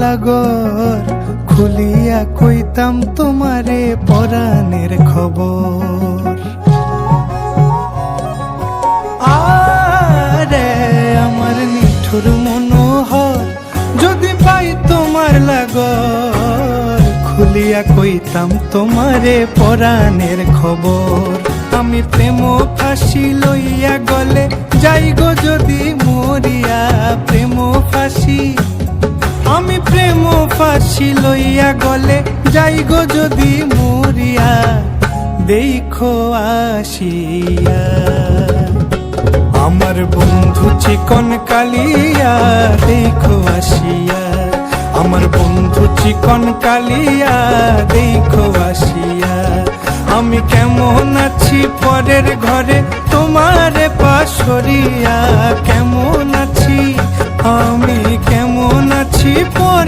লাগর খুলিয়া কইতাম তোমারে পরাণের খবর। আরে আমার নিঠুর মনোহর যদি পাই তোমার লাগর খুলিয়া কইতাম তোমারে পরাণের খবর। আমি প্রেম ফাঁসি লইয়া গলে যাই গো যদি মরিয়া, প্রেম ফাঁসি আমি প্রেম ফাঁসি লইয়া গলে যাই গো যদি মরিয়া, দেখো আসিয়া আমার বন্ধু চিকন কালিয়া, দেখো আসিয়া আমার বন্ধু চিকন কালিয়া, দেখো আসিয়া আমি কেমন আছি পরের ঘরে তোমারে পাশরিয়া, কেমন আছি আমি কেমন আছি পরে